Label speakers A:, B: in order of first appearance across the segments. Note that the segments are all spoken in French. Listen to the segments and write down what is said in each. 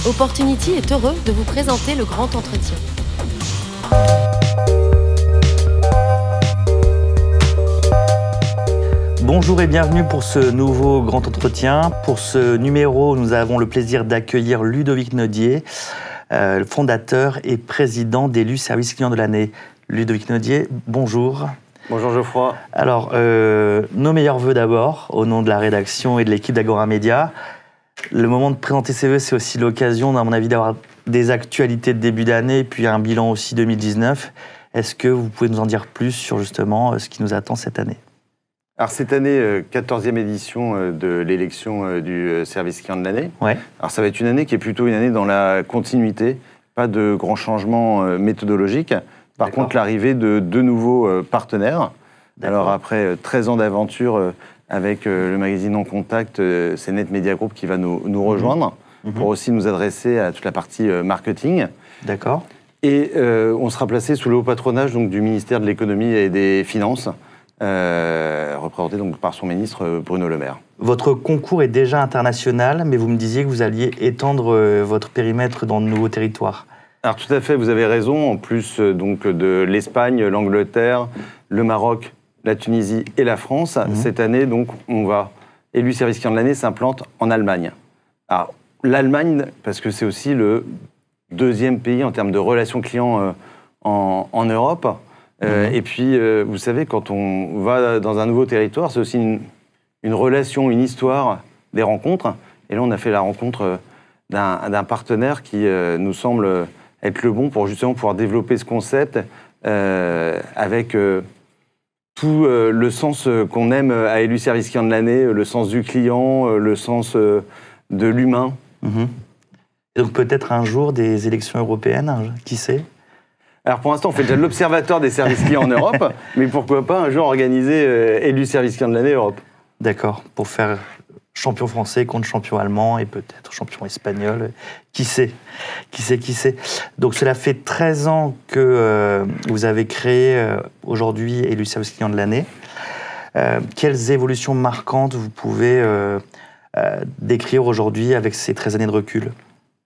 A: Opportunity est heureux de vous présenter le grand entretien.
B: Bonjour et bienvenue pour ce nouveau grand entretien. Pour ce numéro, nous avons le plaisir d'accueillir Ludovic Nodier, fondateur et président d'Elu Service Client de l'année. Ludovic Nodier, bonjour.
C: Bonjour Geoffroy.
B: Alors, nos meilleurs vœux d'abord, au nom de la rédaction et de l'équipe d'Agora Média. Le moment de présenter ses vœux, c'est aussi l'occasion, à mon avis, d'avoir des actualités de début d'année, puis un bilan aussi 2019. Est-ce que vous pouvez nous en dire plus sur justement ce qui nous attend cette année ?
C: Alors cette année, 14e édition de l'élection du service client de l'année.
B: Ouais.
C: Alors ça va être une année qui est plutôt une année dans la continuité, pas de grands changements méthodologiques. Par contre, l'arrivée de deux nouveaux partenaires. Alors après 13 ans d'aventure avec le magazine En Contact, c'est Net Media Group qui va nous rejoindre pour aussi nous adresser à toute la partie marketing.
B: D'accord.
C: Et on sera placé sous le haut patronage donc, du ministère de l'économie et des finances, représenté donc, par son ministre Bruno Le Maire.
B: Votre concours est déjà international, mais vous me disiez que vous alliez étendre votre périmètre dans de nouveaux territoires.
C: Alors tout à fait, vous avez raison. En plus donc, de l'Espagne, l'Angleterre, le Maroc, la Tunisie et la France, cette année, donc, on va, Elu Service Client de l'année s'implante en Allemagne. Alors l'Allemagne, parce que c'est aussi le deuxième pays en termes de relations clients en Europe. Et puis, vous savez, quand on va dans un nouveau territoire, c'est aussi une relation, une histoire, des rencontres. Et là, on a fait la rencontre d'un partenaire qui nous semble être le bon pour justement pouvoir développer ce concept avec tout le sens qu'on aime à Elu Service Client de l'année, le sens du client, le sens de l'humain.
B: Et donc peut-être un jour des élections européennes, qui sait ?
C: Alors pour l'instant, on fait déjà l'observatoire des services clients en Europe, mais pourquoi pas un jour organiser Elu Service Client de l'année Europe.
B: D'accord, pour faire champion français contre champion allemand et peut-être champion espagnol. Qui sait ? Donc cela fait 13 ans que vous avez créé aujourd'hui Elu Service Client de l'année. Quelles évolutions marquantes vous pouvez décrire aujourd'hui avec ces 13 années de recul ?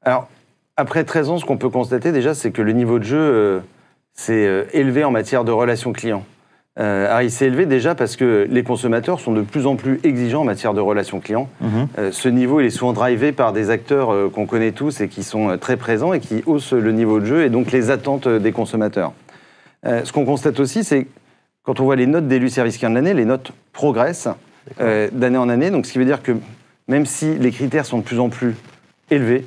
C: Alors, après 13 ans, ce qu'on peut constater déjà, c'est que le niveau de jeu s'est élevé en matière de relations clients. Alors, il s'est élevé déjà parce que les consommateurs sont de plus en plus exigeants en matière de relations clients. Ce niveau, il est souvent drivé par des acteurs qu'on connaît tous et qui sont très présents et qui haussent le niveau de jeu et donc les attentes des consommateurs. Ce qu'on constate aussi, c'est quand on voit les notes d'Elu Service Client de l'année, les notes progressent d'année en année. Donc, ce qui veut dire que même si les critères sont de plus en plus élevés,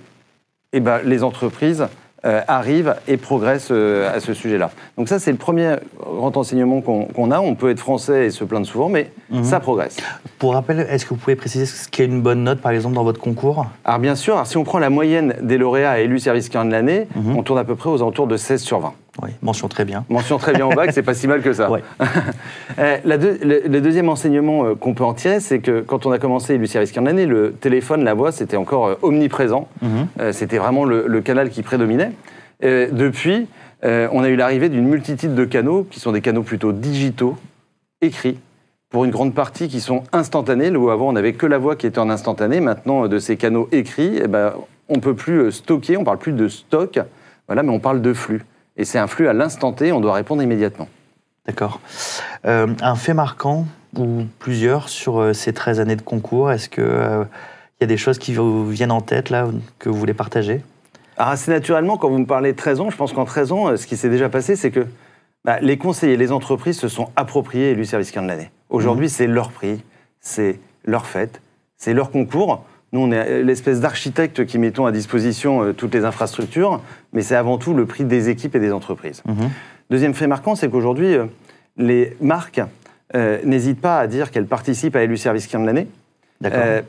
C: eh ben, les entreprises arrivent et progressent à ce sujet-là. Donc ça, c'est le premier grand enseignement qu'on a. On peut être français et se plaindre souvent, mais ça progresse.
B: Pour rappel, est-ce que vous pouvez préciser ce qu'est une bonne note, par exemple, dans votre concours ?
C: Alors bien sûr, alors, si on prend la moyenne des lauréats à Elu Service Client de l'année, on tourne à peu près aux alentours de 16 sur 20.
B: Oui, mention très bien.
C: Mention très bien au bac, c'est pas si mal que ça.
B: Ouais.
C: Le deuxième enseignement qu'on peut en tirer, c'est que quand on a commencé Elu Service Client de l'année, le téléphone, la voix, c'était encore omniprésent. C'était vraiment le canal qui prédominait. Depuis, on a eu l'arrivée d'une multitude de canaux, qui sont des canaux plutôt digitaux, écrits, pour une grande partie qui sont instantanés. Là où avant, on n'avait que la voix qui était en instantané. Maintenant, de ces canaux écrits, eh ben, on ne peut plus stocker, on ne parle plus de stock, voilà, mais on parle de flux. Et c'est un flux à l'instant T, on doit répondre immédiatement.
B: D'accord. Un fait marquant, ou plusieurs, sur ces 13 années de concours, est-ce qu'il y a des choses qui vous viennent en tête, là, que vous voulez partager ?
C: Alors assez naturellement, quand vous me parlez de 13 ans, je pense qu'en 13 ans, ce qui s'est déjà passé, c'est que les conseillers, les entreprises se sont appropriés Elu Service Client de l'année. Aujourd'hui, c'est leur prix, c'est leur fête, c'est leur concours. Nous, on est l'espèce d'architecte qui mettons à disposition toutes les infrastructures, mais c'est avant tout le prix des équipes et des entreprises. Deuxième fait marquant, c'est qu'aujourd'hui, les marques n'hésitent pas à dire qu'elles participent à Elu Service Client de l'année.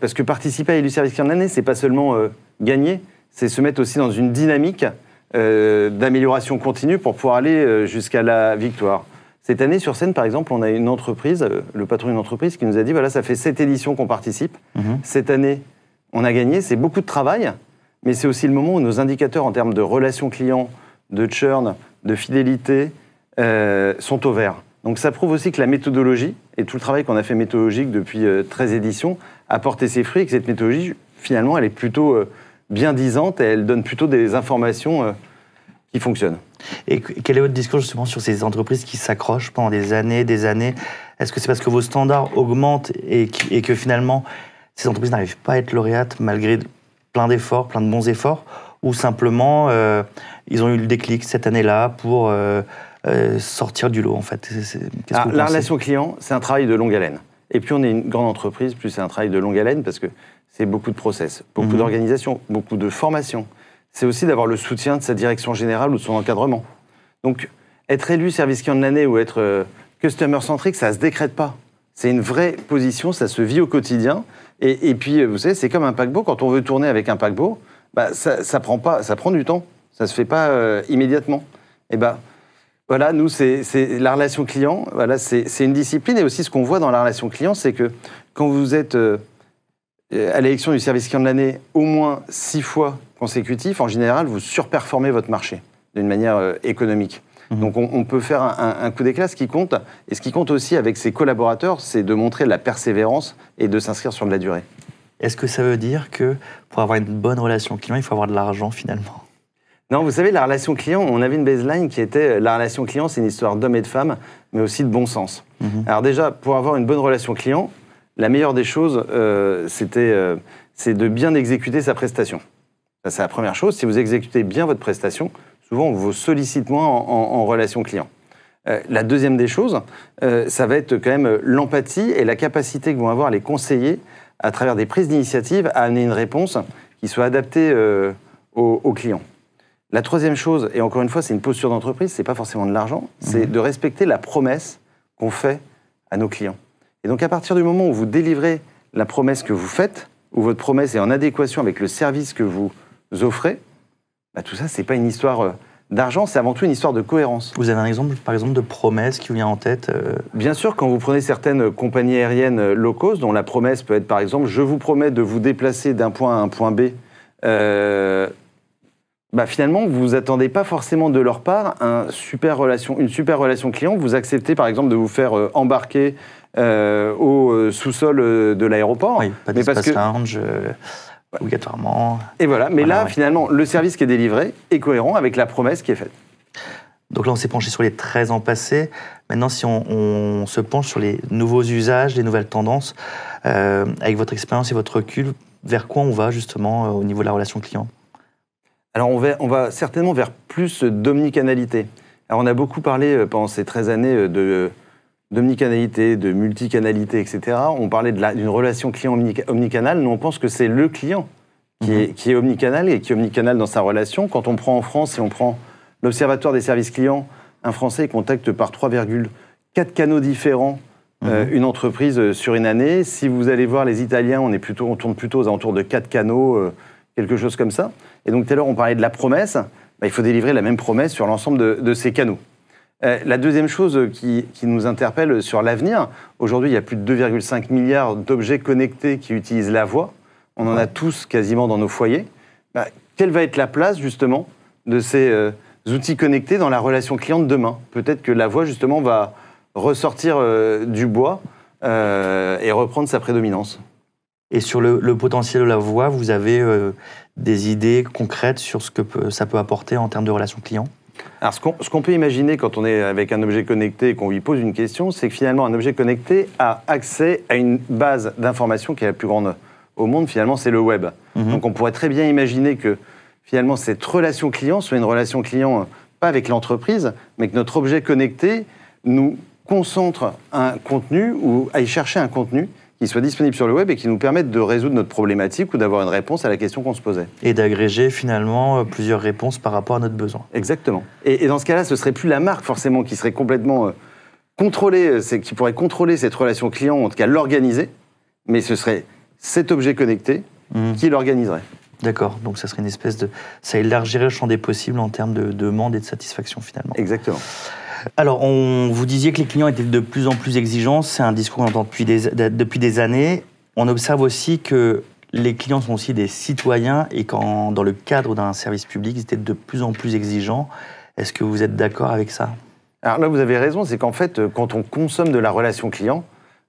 C: Parce que participer à Elu Service Client de l'année, c'est pas seulement gagner, c'est se mettre aussi dans une dynamique d'amélioration continue pour pouvoir aller jusqu'à la victoire. Cette année, sur scène, par exemple, on a une entreprise, le patron d'une entreprise, qui nous a dit, voilà, ça fait 7 éditions qu'on participe. Cette année, on a gagné, c'est beaucoup de travail, mais c'est aussi le moment où nos indicateurs en termes de relations clients, de churn, de fidélité, sont au vert. Donc ça prouve aussi que la méthodologie, et tout le travail qu'on a fait méthodologique depuis 13 éditions, a porté ses fruits, et que cette méthodologie, finalement, elle est plutôt bien disantes et elles donnent plutôt des informations qui fonctionnent.
B: Et quel est votre discours justement sur ces entreprises qui s'accrochent pendant des années, des années? Est-ce que c'est parce que vos standards augmentent et que finalement ces entreprises n'arrivent pas à être lauréates malgré plein d'efforts, plein de bons efforts, ou simplement ils ont eu le déclic cette année-là pour sortir du lot en fait?
C: La relation client, c'est un travail de longue haleine. Et plus on est une grande entreprise, plus c'est un travail de longue haleine parce que c'est beaucoup de process, beaucoup d'organisation, beaucoup de formation. C'est aussi d'avoir le soutien de sa direction générale ou de son encadrement. Donc, être élu service client de l'année ou être customer centric, ça ne se décrète pas. C'est une vraie position, ça se vit au quotidien. Et puis, vous savez, c'est comme un paquebot. Quand on veut tourner avec un paquebot, ça prend du temps. Ça ne se fait pas immédiatement. Et voilà, nous, c'est la relation client. Voilà, c'est une discipline. Et aussi, ce qu'on voit dans la relation client, c'est que quand vous êtes à l'élection du service client de l'année au moins 6 fois consécutif, en général, vous surperformez votre marché d'une manière économique. Donc, on peut faire un coup d'éclat. Ce qui compte, et ce qui compte aussi avec ses collaborateurs, c'est de montrer de la persévérance et de s'inscrire sur de la durée.
B: Est-ce que ça veut dire que pour avoir une bonne relation client, il faut avoir de l'argent finalement?
C: Non, vous savez, la relation client, on avait une baseline qui était la relation client, c'est une histoire d'hommes et de femmes, mais aussi de bon sens. Alors déjà, pour avoir une bonne relation client, la meilleure des choses, c'est de bien exécuter sa prestation. Ça, c'est la première chose. Si vous exécutez bien votre prestation, souvent, on vous sollicite moins en relation client. La deuxième des choses, ça va être quand même l'empathie et la capacité que vont avoir les conseillers à travers des prises d'initiative à amener une réponse qui soit adaptée aux clients. La troisième chose, et encore une fois, c'est une posture d'entreprise, c'est pas forcément de l'argent, c'est de respecter la promesse qu'on fait à nos clients. Et donc, à partir du moment où vous délivrez la promesse que vous faites, où votre promesse est en adéquation avec le service que vous offrez, tout ça, c'est pas une histoire d'argent, c'est avant tout une histoire de cohérence.
B: Vous avez un exemple, par exemple, de promesse qui vous vient en tête
C: Bien sûr, quand vous prenez certaines compagnies aériennes low cost, dont la promesse peut être, par exemple, je vous promets de vous déplacer d'un point A à un point B, finalement, vous n'attendez pas forcément de leur part une super relation client. Vous acceptez, par exemple, de vous faire embarquer au sous-sol de l'aéroport.
B: Oui, pas d'espace lounge, obligatoirement.
C: Et voilà, mais là, finalement, le service qui est délivré est cohérent avec la promesse qui est faite.
B: Donc là, on s'est penché sur les 13 ans passés. Maintenant, si on se penche sur les nouveaux usages, les nouvelles tendances, avec votre expérience et votre recul, vers quoi on va justement au niveau de la relation client?
C: Alors, on va certainement vers plus d'omnicanalité. Alors, on a beaucoup parlé pendant ces 13 années d'omnicanalité, de multicanalité, etc. On parlait d'une relation client omnicanale. Nous, on pense que c'est le client qui est omnicanal et qui est omnicanal dans sa relation. Quand on prend en France, si on prend l'Observatoire des services clients, un Français contacte par 3,4 canaux différents une entreprise sur une année. Si vous allez voir les Italiens, on tourne plutôt aux alentours de 4 canaux, quelque chose comme ça. Et donc, tout à l'heure, on parlait de la promesse. Il faut délivrer la même promesse sur l'ensemble de ces canaux. La deuxième chose qui nous interpelle sur l'avenir, aujourd'hui, il y a plus de 2,5 milliards d'objets connectés qui utilisent la voix. On en a tous quasiment dans nos foyers. Quelle va être la place, justement, de ces outils connectés dans la relation client de demain? Peut-être que la voix, justement, va ressortir du bois et reprendre sa prédominance.
B: Et sur le potentiel de la voix, vous avez des idées concrètes sur ce que ça peut apporter en termes de relation client?
C: Alors, ce qu'on peut imaginer quand on est avec un objet connecté et qu'on lui pose une question, c'est que finalement, un objet connecté a accès à une base d'informations qui est la plus grande au monde, finalement, c'est le web. Donc, on pourrait très bien imaginer que, finalement, cette relation client soit une relation client, pas avec l'entreprise, mais que notre objet connecté nous concentre un contenu ou aille chercher un contenu qui soit disponible sur le web et qui nous permette de résoudre notre problématique ou d'avoir une réponse à la question qu'on se posait.
B: Et d'agréger finalement plusieurs réponses par rapport à notre besoin.
C: Exactement. Et dans ce cas-là, ce ne serait plus la marque forcément qui serait complètement contrôlée, qui pourrait contrôler cette relation client, en tout cas l'organiser, mais ce serait cet objet connecté qui l'organiserait.
B: D'accord, donc ça serait une espèce de... Ça élargirait le champ des possibles en termes de demande et de satisfaction finalement.
C: Exactement.
B: Alors, vous disiez que les clients étaient de plus en plus exigeants, c'est un discours qu'on entend depuis des années. On observe aussi que les clients sont aussi des citoyens et dans le cadre d'un service public, ils étaient de plus en plus exigeants. Est-ce que vous êtes d'accord avec ça?
C: Alors là, vous avez raison, c'est qu'en fait, quand on consomme de la relation client,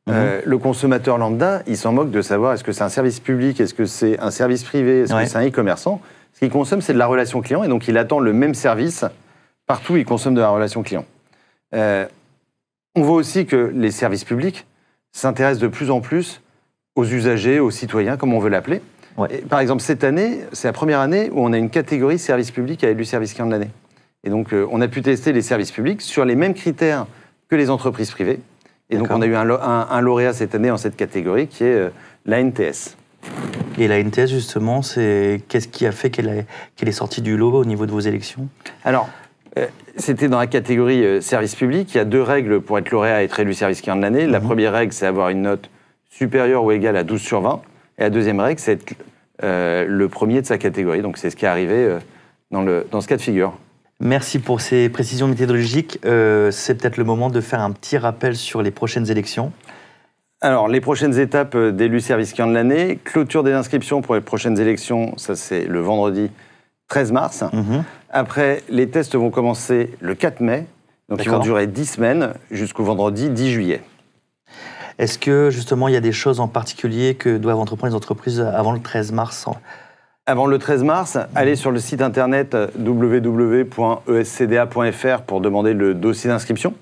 C: Le consommateur lambda, il s'en moque de savoir est-ce que c'est un service public, est-ce que c'est un service privé, est-ce que c'est un e-commerçant. Ce qu'il consomme, c'est de la relation client, et donc il attend le même service partout où il consomme de la relation client. On voit aussi que les services publics s'intéressent de plus en plus aux usagers, aux citoyens, comme on veut l'appeler. Ouais. Par exemple, cette année, c'est la première année où on a une catégorie service public à élu service client de l'année. Et donc, on a pu tester les services publics sur les mêmes critères que les entreprises privées. Et donc, on a eu un lauréat cette année en cette catégorie qui est l'ANTS.
B: Et l'ANTS, justement, qu'est-ce qui a fait qu'elle est sortie du lot au niveau de vos élections?
C: Alors, c'était dans la catégorie service public. Il y a 2 règles pour être lauréat et être élu service client de l'année. La première règle, c'est avoir une note supérieure ou égale à 12 sur 20. Et la deuxième règle, c'est être le premier de sa catégorie. Donc, c'est ce qui est arrivé dans ce cas de figure.
B: Merci pour ces précisions méthodologiques. C'est peut-être le moment de faire un petit rappel sur les prochaines élections.
C: Alors, les prochaines étapes d'élu service client de l'année, clôture des inscriptions pour les prochaines élections, ça c'est le vendredi 13 mars. Après, les tests vont commencer le 4 mai, donc ils vont durer 10 semaines jusqu'au vendredi 10 juillet.
B: Est-ce que, justement, il y a des choses en particulier que doivent entreprendre les entreprises avant le 13 mars?
C: Avant le 13 mars, allez sur le site internet www.escda.fr pour demander le dossier d'inscription,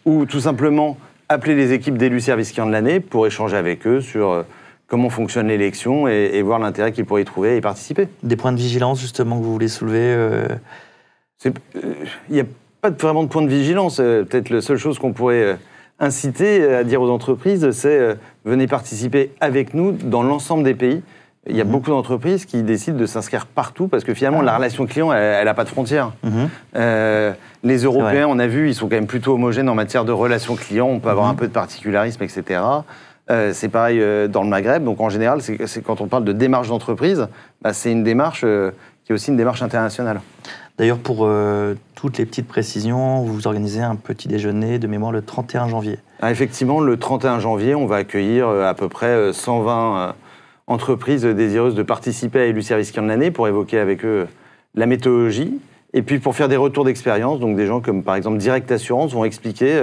C: ou tout simplement appeler les équipes d'élus service client de l'année pour échanger avec eux sur comment fonctionne l'élection et voir l'intérêt qu'ils pourraient y trouver et y participer.
B: Des points de vigilance, justement, que vous voulez soulever
C: Il n'y a pas vraiment de point de vigilance. Peut-être la seule chose qu'on pourrait inciter à dire aux entreprises, c'est venez participer avec nous dans l'ensemble des pays. Il y a beaucoup d'entreprises qui décident de s'inscrire partout parce que finalement, la relation client, elle n'a pas de frontières. Les Européens, on a vu, ils sont quand même plutôt homogènes en matière de relation client. On peut avoir un peu de particularisme, etc. C'est pareil dans le Maghreb. Donc en général, c'est quand on parle de démarche d'entreprise, c'est une démarche qui est aussi une démarche internationale.
B: D'ailleurs, pour toutes les petites précisions, vous organisez un petit déjeuner de mémoire le 31 janvier.
C: Effectivement, le 31 janvier, on va accueillir à peu près 120 entreprises désireuses de participer à élu service client de l'année pour évoquer avec eux la méthodologie et puis pour faire des retours d'expérience. Donc des gens comme par exemple Direct Assurance vont expliquer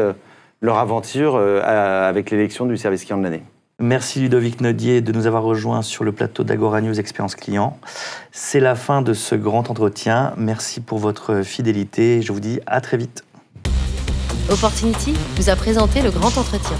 C: leur aventure avec l'élection du service client de l'année.
B: Merci Ludovic Nodier de nous avoir rejoints sur le plateau d'Agora News Expérience Client. C'est la fin de ce grand entretien. Merci pour votre fidélité. Je vous dis à très vite.
A: Opportunity vous a présenté le grand entretien.